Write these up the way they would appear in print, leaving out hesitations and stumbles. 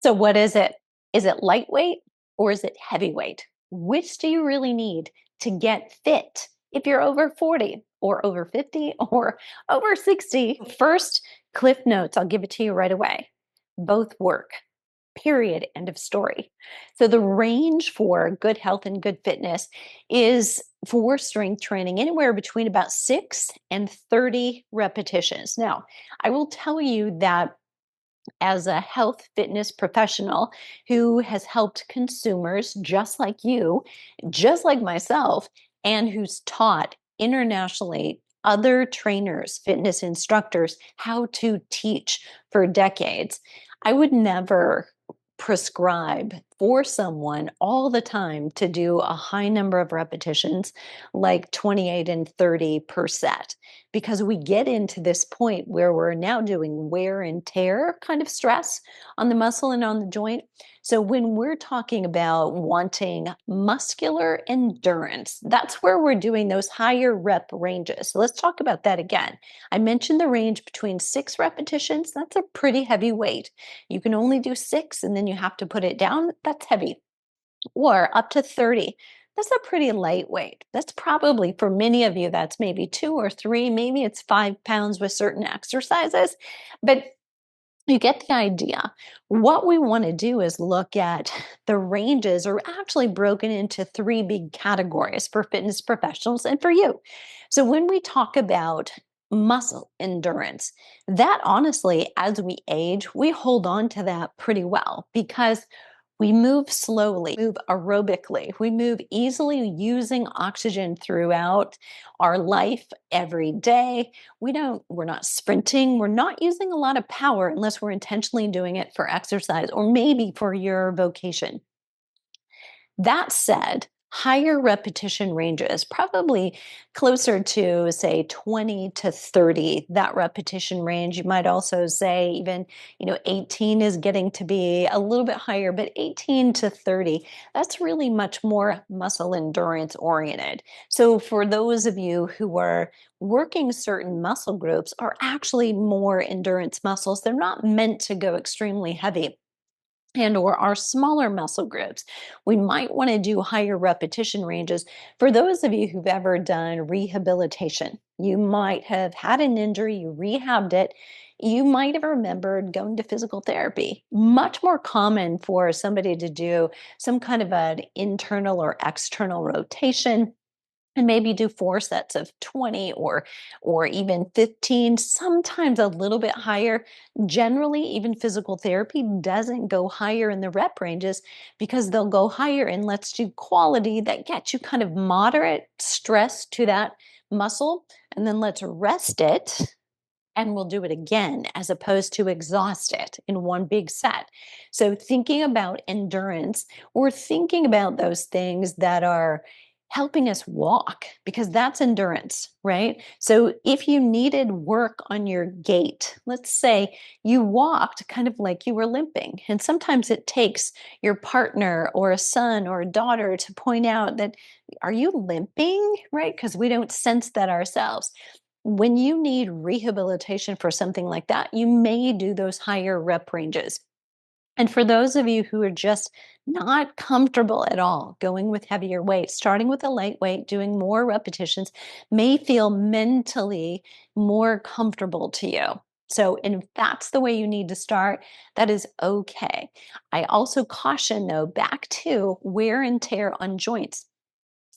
So what is it? Is it lightweight or is it heavyweight? Which do you really need to get fit if you're over 40 or over 50 or over 60? First, cliff notes, I'll give it to you right away. Both work. Period. End of story. So the range for good health and good fitness is for strength training anywhere between about 6 and 30 repetitions. Now, I will tell you that as a health fitness professional who has helped consumers just like you, just like myself, and who's taught internationally other trainers, fitness instructors, how to teach for decades. I would never prescribe for someone all the time to do a high number of repetitions like 28 and 30% because we get into this point where we're now doing wear and tear kind of stress on the muscle and on the joint. So when we're talking about wanting muscular endurance, that's where we're doing those higher rep ranges. So let's talk about that again. I mentioned the range between 6 repetitions. That's a pretty heavy weight. You can only do 6 and then you have to put it down. That's heavy. Or up to 30. That's a pretty lightweight. That's probably for many of you, that's maybe 2 or 3, maybe it's 5 pounds with certain exercises. But you get the idea. What we want to do is look at the ranges are actually broken into 3 big categories for fitness professionals and for you. So when we talk about muscle endurance, that honestly, as we age, we hold on to that pretty well because we move slowly, move aerobically. We move easily using oxygen throughout our life every day. We're not sprinting. We're not using a lot of power unless we're intentionally doing it for exercise or maybe for your vocation. That said, higher repetition ranges, probably closer to, say, 20 to 30, that repetition range. You might also say even, 18 is getting to be a little bit higher, but 18 to 30, that's really much more muscle endurance oriented. So for those of you who are working certain muscle groups are actually more endurance muscles, they're not meant to go extremely heavy and or our smaller muscle groups, we might want to do higher repetition ranges. For those of you who've ever done rehabilitation, you might have had an injury, you rehabbed it, you might have remembered going to physical therapy. Much more common for somebody to do some kind of an internal or external rotation and maybe do 4 sets of 20 or even 15, sometimes a little bit higher. Generally, even physical therapy doesn't go higher in the rep ranges because they'll go higher and let's do quality that gets you kind of moderate stress to that muscle, and then let's rest it and we'll do it again as opposed to exhaust it in one big set. So thinking about endurance or thinking about those things that are helping us walk, because that's endurance, right? So if you needed work on your gait, let's say you walked kind of like you were limping, and sometimes it takes your partner or a son or a daughter to point out that, are you limping, right? Because we don't sense that ourselves. When you need rehabilitation for something like that, you may do those higher rep ranges. And for those of you who are just not comfortable at all going with heavier weights, starting with a lightweight, doing more repetitions may feel mentally more comfortable to you. So, and if that's the way you need to start, that is okay. I also caution, though, back to wear and tear on joints.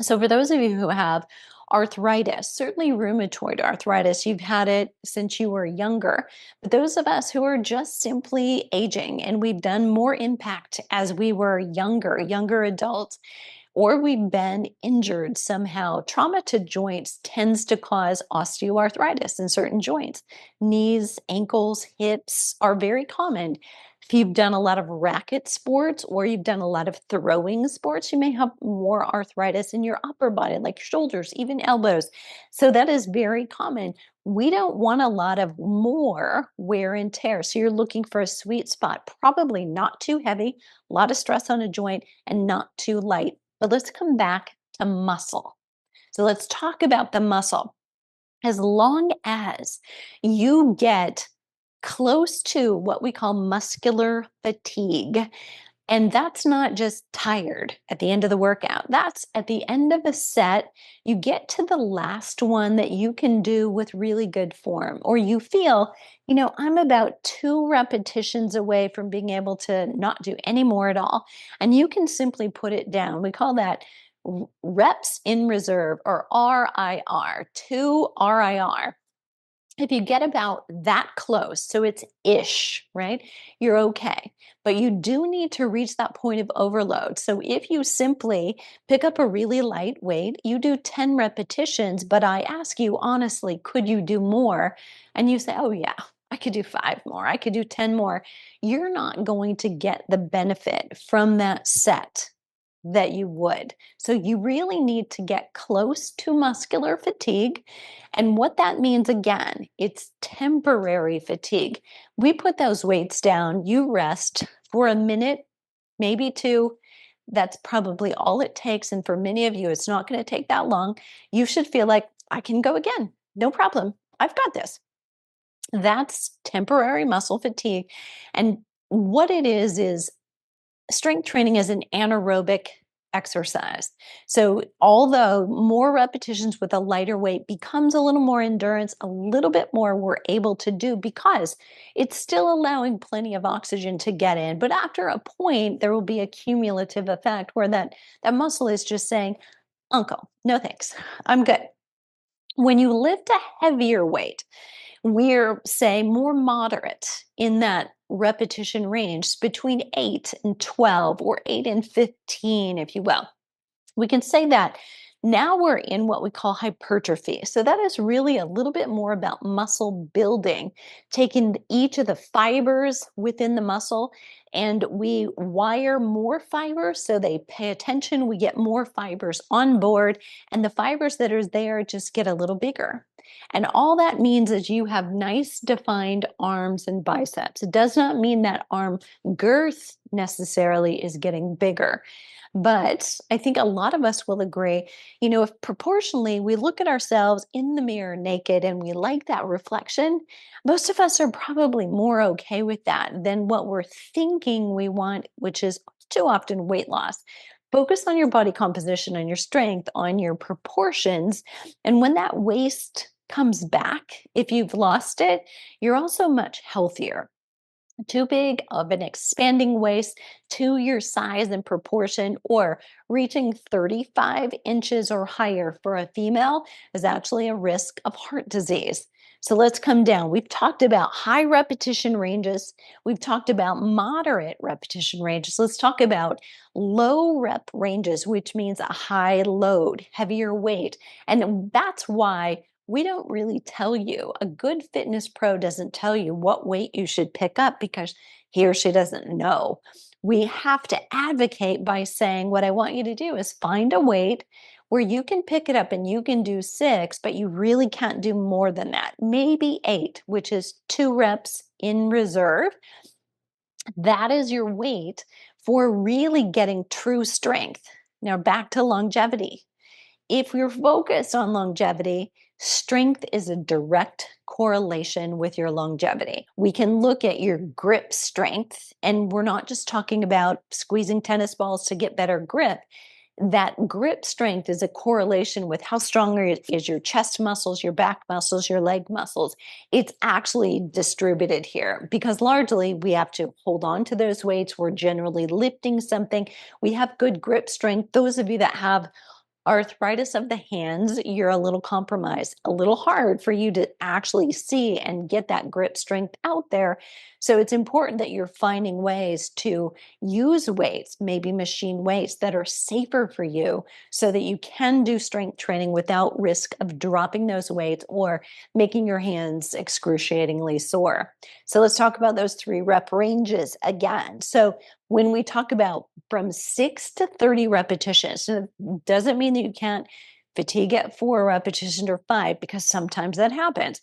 So, for those of you who have arthritis, certainly rheumatoid arthritis, you've had it since you were younger. But those of us who are just simply aging and we've done more impact as we were younger adults, or we've been injured somehow, trauma to joints tends to cause osteoarthritis in certain joints. Knees, ankles, hips are very common. If you've done a lot of racket sports or you've done a lot of throwing sports, you may have more arthritis in your upper body, like shoulders, even elbows. So that is very common. We don't want a lot of more wear and tear. So you're looking for a sweet spot, probably not too heavy, a lot of stress on a joint, and not too light. But let's come back to muscle. So let's talk about the muscle. As long as you get close to what we call muscular fatigue. And that's not just tired at the end of the workout. That's at the end of a set, you get to the last one that you can do with really good form, or you feel, I'm about 2 repetitions away from being able to not do any more at all. And you can simply put it down. We call that reps in reserve, or RIR, 2 RIR. If you get about that close, so it's ish, right? You're okay. But you do need to reach that point of overload. So if you simply pick up a really light weight, you do 10 repetitions, but I ask you honestly, could you do more? And you say, oh, yeah, I could do 5 more, I could do 10 more. You're not going to get the benefit from that set that you would. So you really need to get close to muscular fatigue. And what that means, again, it's temporary fatigue. We put those weights down, you rest for a minute, maybe 2. That's probably all it takes. And for many of you, it's not going to take that long. You should feel like, I can go again. No problem. I've got this. That's temporary muscle fatigue. And what it is strength training is an anaerobic exercise. So, although more repetitions with a lighter weight becomes a little more endurance, a little bit more we're able to do because it's still allowing plenty of oxygen to get in. But after a point, there will be a cumulative effect where that muscle is just saying, Uncle, no thanks, I'm good. When you lift a heavier weight, we're, say, more moderate in that repetition range between 8 and 12, or 8 and 15, if you will. We can say that now we're in what we call hypertrophy. So that is really a little bit more about muscle building, taking each of the fibers within the muscle and we wire more fibers so they pay attention. We get more fibers on board, and the fibers that are there just get a little bigger. And all that means is you have nice defined arms and biceps. It does not mean that arm girth necessarily is getting bigger. But I think a lot of us will agree, if proportionally we look at ourselves in the mirror naked and we like that reflection, most of us are probably more okay with that than what we're thinking we want, which is too often weight loss. Focus on your body composition, on your strength, on your proportions. And when that waist comes back, if you've lost it, you're also much healthier. Too big of an expanding waist to your size and proportion, or reaching 35 inches or higher for a female is actually a risk of heart disease. So let's come down. We've talked about high repetition ranges. We've talked about moderate repetition ranges. Let's talk about low rep ranges, which means a high load, heavier weight. And that's why we don't really tell you. A good fitness pro doesn't tell you what weight you should pick up because he or she doesn't know. We have to advocate by saying, what I want you to do is find a weight where you can pick it up and you can do 6, but you really can't do more than that. Maybe 8, which is 2 reps in reserve. That is your weight for really getting true strength. Now, back to longevity. If you're focused on longevity, strength is a direct correlation with your longevity. We can look at your grip strength, and we're not just talking about squeezing tennis balls to get better grip. That grip strength is a correlation with how strong is your chest muscles, your back muscles, your leg muscles. It's actually distributed here because largely we have to hold on to those weights. We're generally lifting something. We have good grip strength. Those of you that have arthritis of the hands, you're a little compromised, a little hard for you to actually see and get that grip strength out there. So it's important that you're finding ways to use weights, maybe machine weights that are safer for you so that you can do strength training without risk of dropping those weights or making your hands excruciatingly sore. So let's talk about those 3 rep ranges again. So when we talk about from 6 to 30 repetitions, so it doesn't mean that you can't fatigue at 4 repetitions or 5, because sometimes that happens.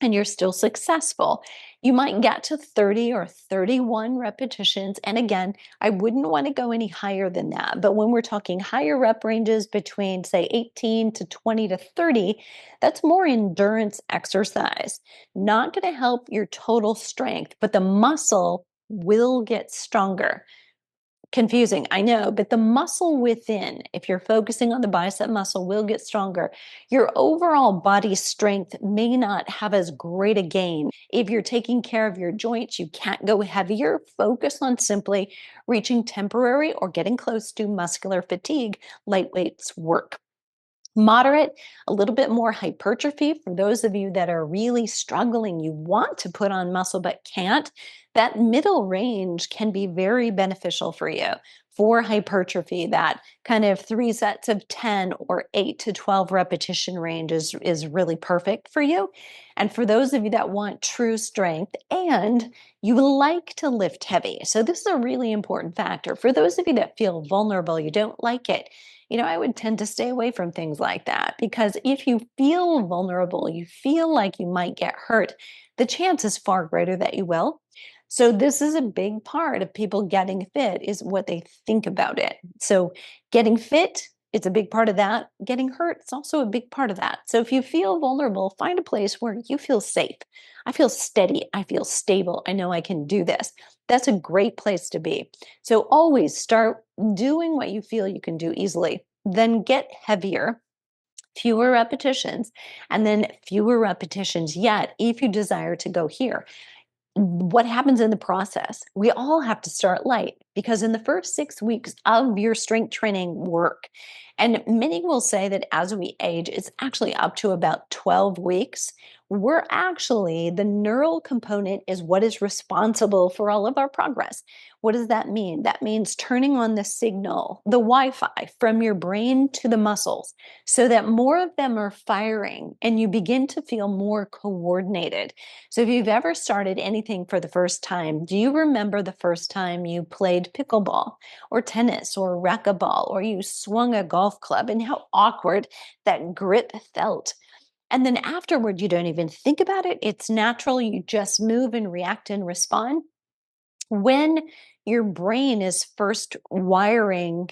and you're still successful, you might get to 30 or 31 repetitions. And again, I wouldn't want to go any higher than that. But when we're talking higher rep ranges between, say, 18 to 20 to 30, that's more endurance exercise. Not going to help your total strength, but the muscle will get stronger. Confusing, I know, but the muscle within, if you're focusing on the bicep muscle, will get stronger. Your overall body strength may not have as great a gain. If you're taking care of your joints, you can't go heavier. Focus on simply reaching temporary or getting close to muscular fatigue. Light weights work. Moderate, a little bit more hypertrophy for those of you that are really struggling. You want to put on muscle but can't. That middle range can be very beneficial for you for hypertrophy. That kind of 3 sets of 10 or 8 to 12 repetition range is really perfect for you. And for those of you that want true strength and you like to lift heavy. So this is a really important factor. For those of you that feel vulnerable, you don't like it, I would tend to stay away from things like that because if you feel vulnerable, you feel like you might get hurt, the chance is far greater that you will. So this is a big part of people getting fit is what they think about it. So getting fit, it's a big part of that. Getting hurt, it's also a big part of that. So if you feel vulnerable, find a place where you feel safe. I feel steady. I feel stable. I know I can do this. That's a great place to be. So always start doing what you feel you can do easily, then get heavier, fewer repetitions, and then fewer repetitions yet if you desire to go here. What happens in the process? We all have to start light because in the first 6 weeks of your strength training work, and many will say that as we age, it's actually up to about 12 weeks. The neural component is what is responsible for all of our progress. What does that mean? That means turning on the signal, the Wi-Fi from your brain to the muscles so that more of them are firing and you begin to feel more coordinated. So if you've ever started anything for the first time, do you remember the first time you played pickleball or tennis or racquetball or you swung a golf club and how awkward that grip felt? And then afterward, you don't even think about it. It's natural. You just move and react and respond. When your brain is first wiring,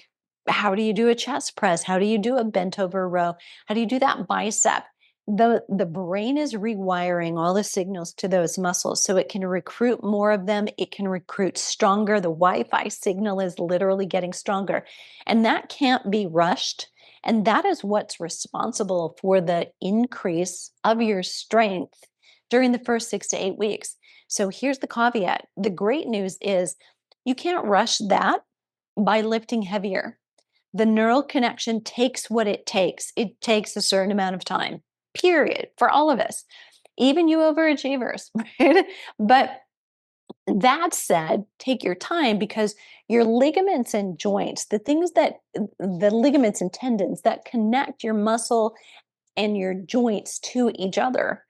how do you do a chest press? How do you do a bent over row? How do you do that bicep? The brain is rewiring all the signals to those muscles so it can recruit more of them. It can recruit stronger. The Wi-Fi signal is literally getting stronger. And that can't be rushed. And that is what's responsible for the increase of your strength during the first 6 to 8 weeks. So here's the caveat. The great news is you can't rush that by lifting heavier. The neural connection takes what it takes. It takes a certain amount of time, period, for all of us, even you overachievers, right? But that said, take your time because your ligaments and joints, the ligaments and tendons that connect your muscle and your joints to each other,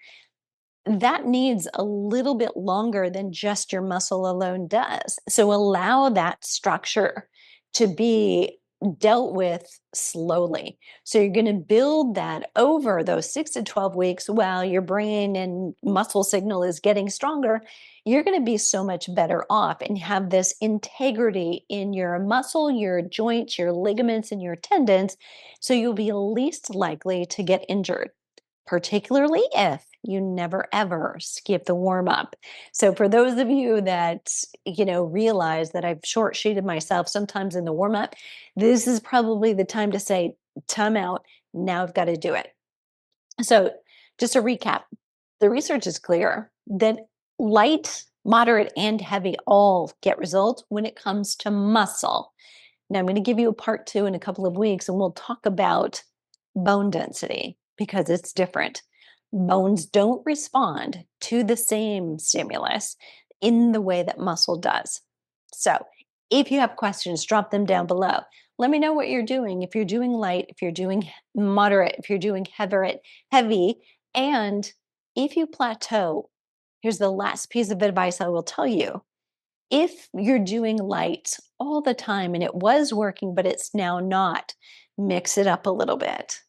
that needs a little bit longer than just your muscle alone does. So allow that structure to be dealt with slowly. So you're going to build that over those 6 to 12 weeks while your brain and muscle signal is getting stronger. You're going to be so much better off and have this integrity in your muscle, your joints, your ligaments, and your tendons. So you'll be least likely to get injured, particularly if you never ever skip the warm up. So for those of you that, realize that I've short sheeted myself sometimes in the warm up, this is probably the time to say, time out. Now I've got to do it. So just to recap, the research is clear that light, moderate, and heavy all get results when it comes to muscle. Now, I'm going to give you a part 2 in a couple of weeks, and we'll talk about bone density because it's different. Bones don't respond to the same stimulus in the way that muscle does. So, if you have questions, drop them down below. Let me know what you're doing. If you're doing light, if you're doing moderate, if you're doing heavy, and if you plateau, here's the last piece of advice I will tell you. If you're doing light all the time and it was working, but it's now not, mix it up a little bit.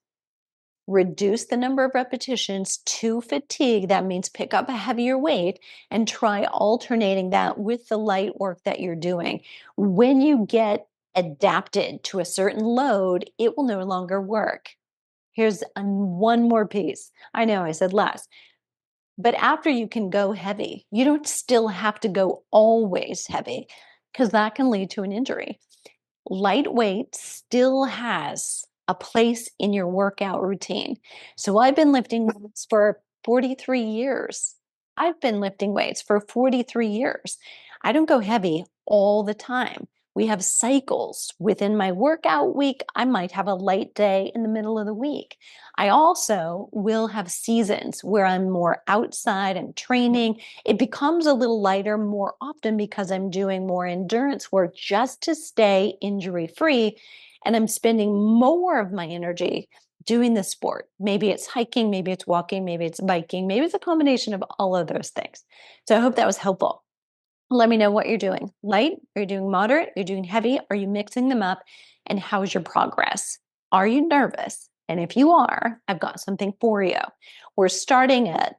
reduce the number of repetitions to fatigue. That means pick up a heavier weight and try alternating that with the light work that you're doing. When you get adapted to a certain load, it will no longer work. Here's one more piece. I know I said less, but after you can go heavy, you don't still have to go always heavy because that can lead to an injury. Lightweight still has a place in your workout routine. So I've been lifting weights for 43 years. I've been lifting weights for 43 years. I don't go heavy all the time. We have cycles within my workout week. I might have a light day in the middle of the week. I also will have seasons where I'm more outside and training. It becomes a little lighter more often because I'm doing more endurance work just to stay injury free. And I'm spending more of my energy doing the sport. Maybe it's hiking, maybe it's walking, maybe it's biking, maybe it's a combination of all of those things. So I hope that was helpful. Let me know what you're doing. Light? Are you doing moderate? Are you doing heavy? Are you mixing them up? And how's your progress? Are you nervous? And if you are, I've got something for you. We're starting a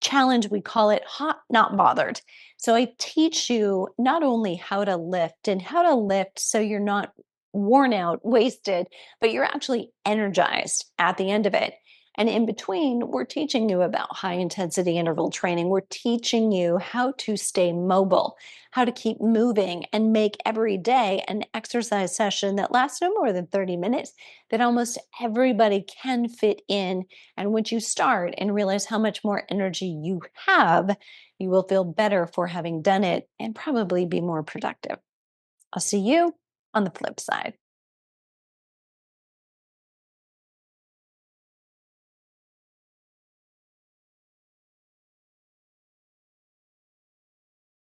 challenge. We call it Hot Not Bothered. So I teach you not only how to lift and how to lift so you're not worn out, wasted, but you're actually energized at the end of it. And in between, we're teaching you about high intensity interval training. We're teaching you how to stay mobile, how to keep moving and make every day an exercise session that lasts no more than 30 minutes that almost everybody can fit in. And once you start and realize how much more energy you have, you will feel better for having done it and probably be more productive. I'll see you on the flip side.